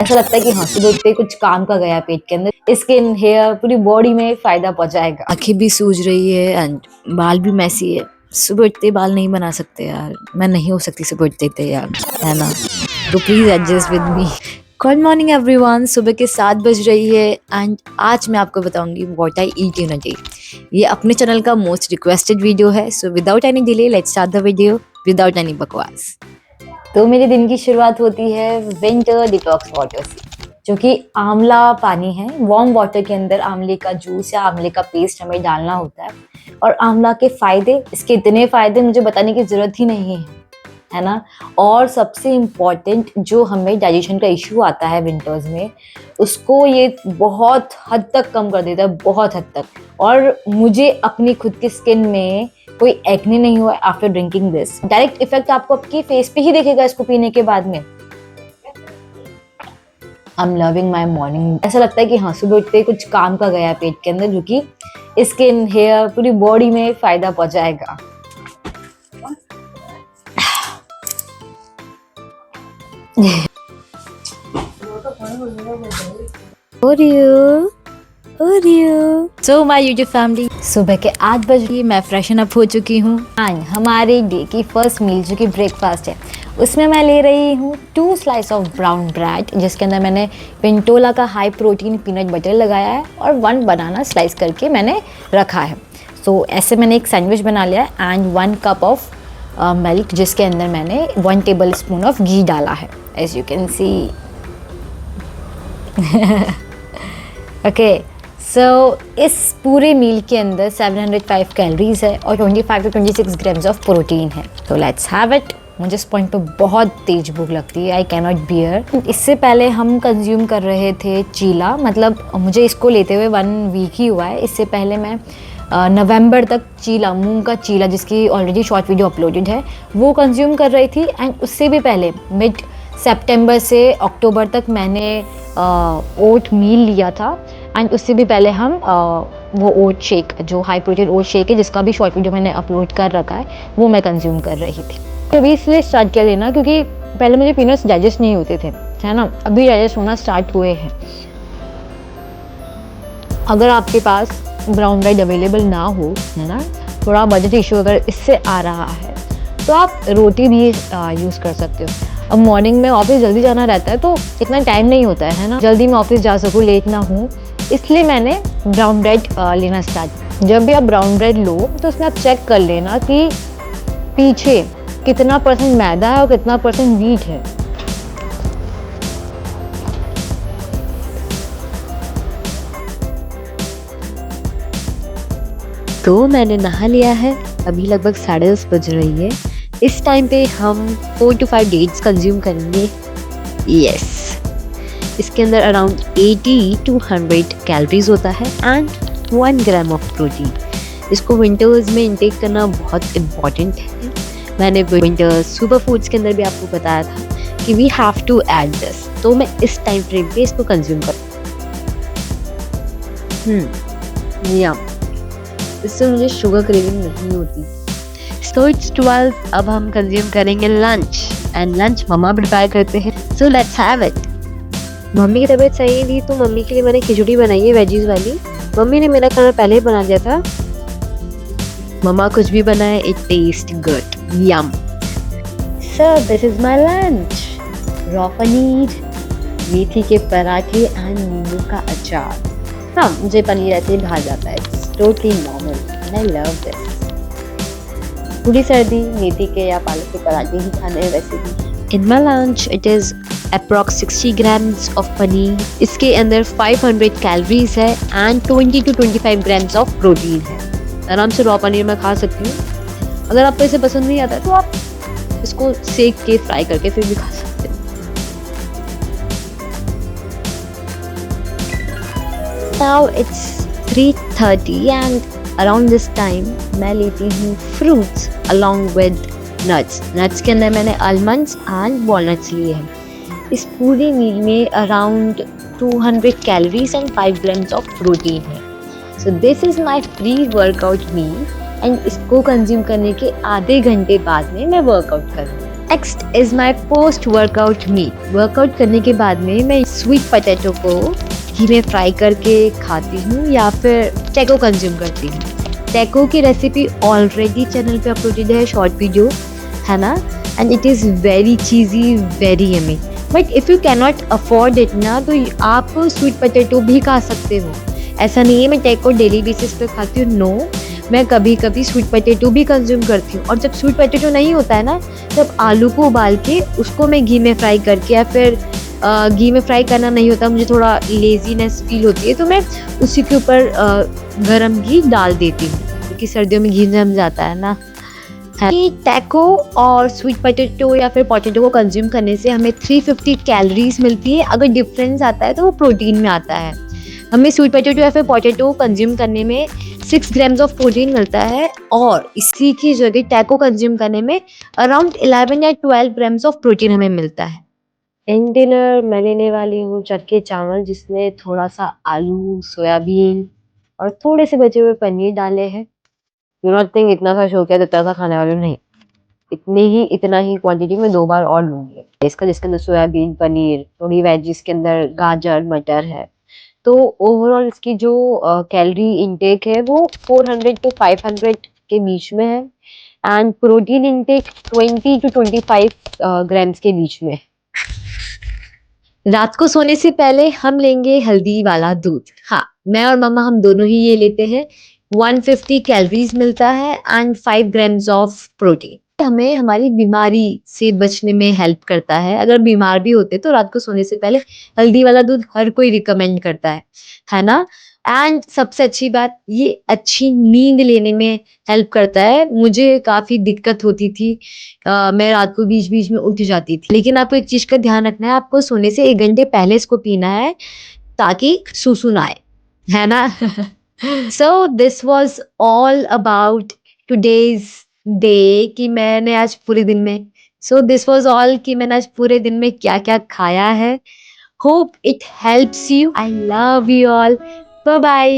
ऐसा लगता है कि हाँ सुबह उठते ही कुछ काम का गया पेट के अंदर। स्किन, हेयर, पूरी बॉडी में फायदा पहुंचाएगा। आंखें भी सूज रही है एंड बाल भी मैसी है। सुबह उठते बाल नहीं बना सकते यार, मैं नहीं हो सकती सुबह उठते यार, है ना? तो please adjust with me. Good morning everyone. सुबह के 7 बज रही है एंड आज मैं आपको बताऊंगी what I eat in a day. ये अपने चैनल का मोस्ट रिक्वेस्टेड वीडियो है, so without any delay let's start the video without any बकवास। तो मेरे दिन की शुरुआत होती है विंटर डिटॉक्स वाटर से, जो कि आंवला पानी है। वार्म वाटर के अंदर आंवले का जूस या आंवले का पेस्ट हमें डालना होता है। और आंवला के फायदे, इसके इतने फायदे मुझे बताने की जरूरत ही नहीं है ना? और सबसे इम्पॉर्टेंट, जो हमें डाइजेशन का इशू आता है विंटर्स में, उसको ये बहुत हद तक कम कर देता है, बहुत हद तक। और मुझे अपनी खुद की स्किन में कोई एक्ने नहीं हुआ after drinking this. Direct effect आपको आपकी फेस पे ही दिखेगा इसको पीने के बाद में। I am loving my morning. ऐसा लगता है कि हाँ सुबह उठते ही कुछ काम का गया पेट के अंदर, जो कि स्किन, हेयर, पूरी बॉडी में फायदा पहुंचाएगा। सो माय यूट्यूब फैमिली, सुबह के 8 बजे मैं फ्रेशन अप हो चुकी हूँ एंड हमारे डे की फर्स्ट मील जो कि ब्रेकफास्ट है, उसमें मैं ले रही हूँ 2 स्लाइस ऑफ ब्राउन ब्रेड, जिसके अंदर मैंने पिंटोला का हाई प्रोटीन पीनट बटर लगाया है और 1 बनाना स्लाइस करके मैंने रखा है। सो ऐसे मैंने एक सैंडविच बना लिया है एंड 1 कप ऑफ मिल्क, जिसके अंदर मैंने 1 टेबल स्पून ऑफ घी डाला है, as you can see. Okay, so इस पूरे मील के अंदर 705 कैलोरीज है और 25 to 26 ग्राम्स ऑफ प्रोटीन है। तो लेट्स हैव इट। मुझे इस पॉइंट पे बहुत तेज भूख लगती है, आई कैन नॉट बियर। इससे पहले हम कंज्यूम कर रहे थे चीला, मतलब मुझे इसको लेते हुए 1 वीक ही हुआ है। इससे पहले मैं नवंबर तक चीला, मूंग का चीला, जिसकी ऑलरेडी शॉर्ट वीडियो अपलोडेड है, वो कंज्यूम कर रही थी। एंड उससे भी पहले मिड सितंबर से अक्टूबर तक मैंने ओट मील लिया था। एंड उससे भी पहले हम वो ओट शेक, जो हाई प्रोटीन ओट शेक है, जिसका भी शॉर्ट वीडियो मैंने अपलोड कर रखा है, वो मैं कंज्यूम कर रही थी। अभी इसलिए स्टार्ट किया लेना क्योंकि पहले मुझे पीनट्स डाइजेस्ट नहीं होते थे, है ना? अभी डाइजेस्ट होना स्टार्ट हुए हैं। अगर आपके पास ब्राउन ब्रेड अवेलेबल ना हो, है ना, थोड़ा बजट इशू अगर इससे आ रहा है, तो आप रोटी भी यूज़ कर सकते हो। अब मॉर्निंग में ऑफिस जल्दी जाना रहता है तो इतना टाइम नहीं होता है ना, जल्दी मैं ऑफिस जा सकूँ, लेट ना हूँ, इसलिए मैंने ब्राउन ब्रेड लेना स्टार्ट। जब भी आप ब्राउन ब्रेड लो तो उसमें आप चेक कर लेना कि पीछे कितना % मैदा है और कितना % व्हीट है। तो मैंने नहा लिया है, अभी लगभग 10:30 बज रही है। इस टाइम पे हम 4 to 5 डेट्स कंज्यूम करेंगे। यस, इसके अंदर अराउंड 80 to 100 कैलोरीज होता है एंड 1 ग्राम ऑफ प्रोटीन। इसको विंटर्स में इंटेक करना बहुत इम्पॉर्टेंट है। मैंने विंटर सुपर फूड्स के अंदर भी आपको बताया था कि we have to add this, तो मैं इस टाइम फ्रेम पे इसको कंज्यूम कर इससे मुझे शुगर क्रेविंग नहीं होती। सो इट्स 12, अब हम कंज्यूम करेंगे लंच एंड लंच मम्मा प्रिपेयर करते हैं, सो लेट्स हैव इट। मम्मी की तबीयत सही थी तो मम्मी के लिए मैंने खिचड़ी बनाई है वेजीज वाली। मम्मी ने मेरा खाना पहले ही बना दिया था। मम्मा कुछ भी बनाए, it taste good, yum. So this is my lunch, raw paneer, मेथी के पराठे एंड नींबू का अचार। हाँ, मुझे पनीर ऐसे ही भाग जाता है, it's totally normal and I love this. पूरी सर्दी मेथी के या पालक के पराठे ही खाने हैं वैसे भी। In my lunch it is approx 60 grams of paneer. इसके अंदर 500 कैलोरीज है and 20 to 25 grams of protein है। आराम से रॉ पनीर मैं खा सकती हूँ। अगर आपको इसे पसंद नहीं आता है तो आप इसको सेक के फ्राई करके फिर भी खा सकते हैं। Now it's 3:30 and around this time मैं लेती हूँ fruits along with nuts। Nuts के अंदर मैंने almonds and walnuts लिए हैं। इस पूरी मील में around 200 calories and 5 grams of protein है। So this is my pre workout meal and इसको कंज्यूम करने के आधे घंटे बाद में मैं वर्कआउट करूँगी। Next is my post workout meal. Workout करने के बाद में मैं स्वीट पोटैटो को घी में फ्राई करके खाती हूँ या फिर टैको कंज्यूम करती हूँ। टैको की रेसिपी ऑलरेडी चैनल पे अपलोडेड है, शॉर्ट वीडियो है ना, and it is very cheesy, very yummy. But if you cannot afford it ना, तो आप स्वीट पोटैटो भी खा सकते हो। ऐसा नहीं है मैं टैको डेली बेसिस पे खाती हूँ, नो, मैं कभी कभी स्वीट पोटैटो भी कंज्यूम करती हूँ। और जब स्वीट पोटैटो नहीं होता है ना, तब आलू को उबाल के उसको मैं घी में फ्राई करके, या फिर घी में फ्राई करना नहीं होता, मुझे थोड़ा लेजीनेस फील होती है, तो मैं उसी के ऊपर गरम घी डाल देती हूँ, क्योंकि सर्दियों में घी जम जाता है ना। टैको और स्वीट पोटैटो या फिर पोटैटो को कंज्यूम करने से हमें 350 कैलोरीज मिलती है। अगर डिफरेंस आता है तो वो प्रोटीन में आता है। हमें स्वीट पोटैटो या फिर पोटैटो कंज्यूम करने में 6 ग्राम्स ऑफ प्रोटीन मिलता है, और इसी की जगह टैको कंज्यूम करने में अराउंड 11 या 12 ग्राम्स ऑफ प्रोटीन हमें मिलता है। इन डिनर मैं लेने वाली हूँ चक्के चावल, जिसमें थोड़ा सा आलू, सोयाबीन और थोड़े से बचे हुए पनीर डाले हैं। डू नॉट थिंक इतना सा शौक है तो इतना सा खाने वाली हूँ, नहीं, इतना ही क्वांटिटी में 2 बार और लूंगी इसका, जिसके अंदर सोयाबीन, पनीर, थोड़ी वेजिस के अंदर गाजर, मटर है। तो ओवरऑल इसकी जो कैलोरी इनटेक है वो 400 टू 500 के बीच में है, and protein intake 20 to 25 grams के बीच में। रात को सोने से पहले हम लेंगे हल्दी वाला दूध। हाँ, मैं और मम्मा हम दोनों ही ये लेते हैं। 150 कैलोरीज मिलता है एंड 5 ग्राम्स ऑफ प्रोटीन। हमें हमारी बीमारी से बचने में हेल्प करता है। अगर बीमार भी होते तो रात को सोने से पहले हल्दी वाला दूध हर कोई रिकमेंड करता है ना। एंड सबसे अच्छी बात, ये अच्छी नींद लेने में हेल्प करता है। मुझे काफी दिक्कत होती थी, मैं रात को बीच बीच में उठ जाती थी। लेकिन आपको एक चीज का ध्यान रखना है, आपको सोने से 1 घंटे पहले इसको पीना है, ताकि सूसू ना आए, है ना। So this was all about today's day, कि मैंने आज पूरे दिन में, सो दिस वॉज ऑल कि मैंने आज पूरे दिन में क्या क्या खाया है। Hope it helps you. I love you all. Bye bye.